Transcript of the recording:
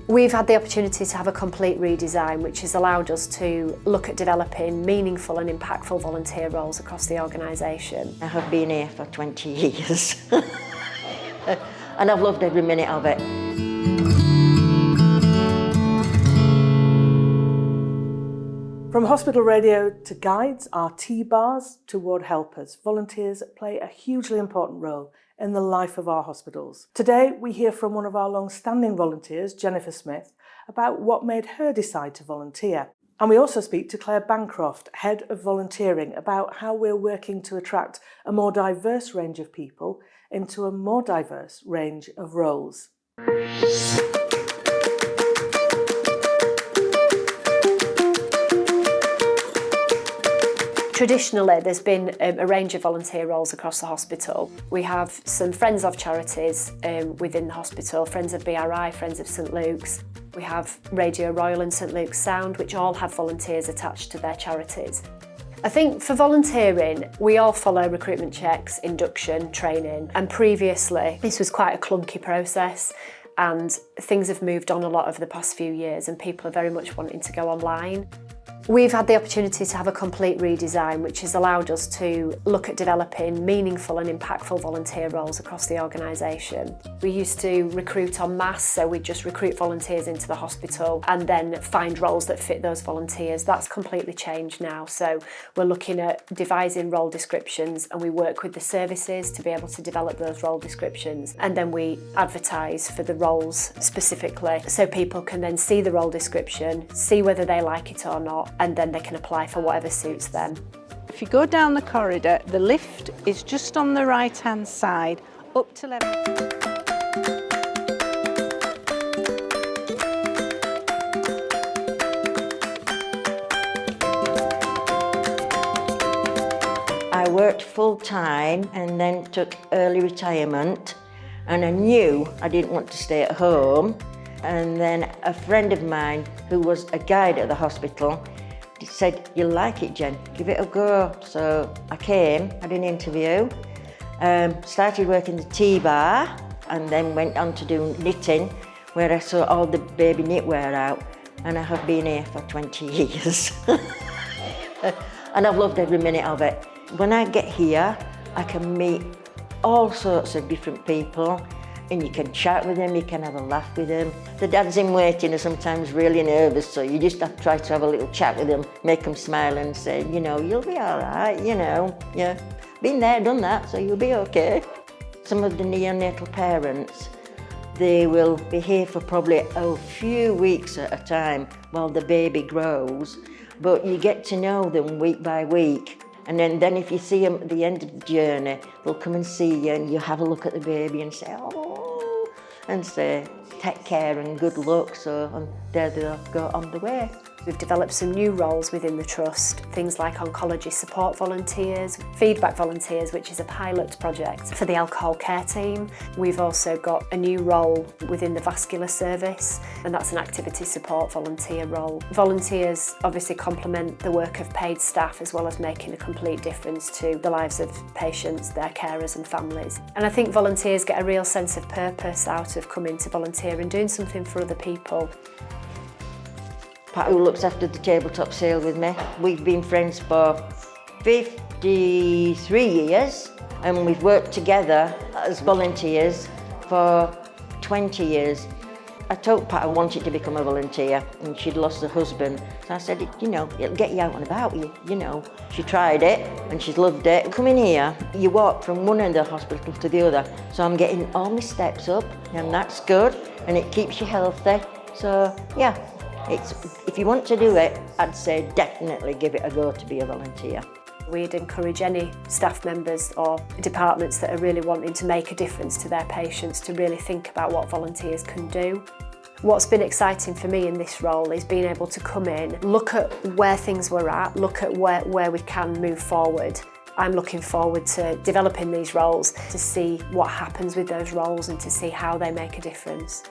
We've had the opportunity to have a complete redesign, which has allowed us to look at developing meaningful and impactful volunteer roles across the organisation. I have been here for 20 years and I've loved every minute of it. From hospital radio to guides, our tea bars to ward helpers, volunteers play a hugely important role in the life of our hospitals. Today, we hear from one of our long-standing volunteers, Jennifer Smith, about what made her decide to volunteer. And we also speak to Clare Bancroft, Head of Volunteering, about how we're working to attract a more diverse range of people into a more diverse range of roles. Traditionally, there's been a range of volunteer roles across the hospital. We have some Friends of charities within the hospital, Friends of BRI, Friends of St Luke's. We have Radio Royal and St Luke's Sound, which all have volunteers attached to their charities. I think for volunteering, we all follow recruitment checks, induction, training, and previously this was quite a clunky process, and things have moved on a lot over the past few years and people are very much wanting to go online. We've had the opportunity to have a complete redesign, which has allowed us to look at developing meaningful and impactful volunteer roles across the organisation. We used to recruit en masse, so we'd just recruit volunteers into the hospital and then find roles that fit those volunteers. That's completely changed now, so we're looking at devising role descriptions and we work with the services to be able to develop those role descriptions, and then we advertise for the roles specifically so people can then see the role description, see whether they like it or not, and then they can apply for whatever suits them. If you go down the corridor, the lift is just on the right-hand side, up to level. I worked full-time and then took early retirement, and I knew I didn't want to stay at home. And then a friend of mine who was a guide at the hospital said, "You'll like it, Jen, give it a go." So I came, had an interview, started working the tea bar, and then went on to do knitting, where I saw all the baby knitwear out, and I have been here for 20 years. And I've loved every minute of it. When I get here, I can meet all sorts of different people, and you can chat with them, you can have a laugh with them. The dads in waiting are sometimes really nervous, so you just have to try to have a little chat with them, make them smile and say, you know, you'll be all right, you know, yeah. Been there, done that, so you'll be okay. Some of the neonatal parents, they will be here for probably a few weeks at a time while the baby grows, but you get to know them week by week. And then if you see them at the end of the journey, they'll come and see you and you have a look at the baby and say, oh, and say, take care and good luck. So and there they'll go on the way. We've developed some new roles within the Trust, things like oncology support volunteers, feedback volunteers, which is a pilot project for the alcohol care team. We've also got a new role within the vascular service, and that's an activity support volunteer role. Volunteers obviously complement the work of paid staff, as well as making a complete difference to the lives of patients, their carers and families. And I think volunteers get a real sense of purpose out of coming to volunteer and doing something for other people. Pat, who looks after the tabletop sale with me, we've been friends for 53 years, and we've worked together as volunteers for 20 years. I told Pat I wanted to become a volunteer, and she'd lost her husband. So I said, you know, it'll get you out and about, you know. She tried it, and she's loved it. Coming here, you walk from one end of the hospital to the other. So I'm getting all my steps up, and that's good, and it keeps you healthy. So, yeah. If you want to do it, I'd say definitely give it a go to be a volunteer. We'd encourage any staff members or departments that are really wanting to make a difference to their patients to really think about what volunteers can do. What's been exciting for me in this role is being able to come in, look at where things were at, look at where we can move forward. I'm looking forward to developing these roles, to see what happens with those roles and to see how they make a difference.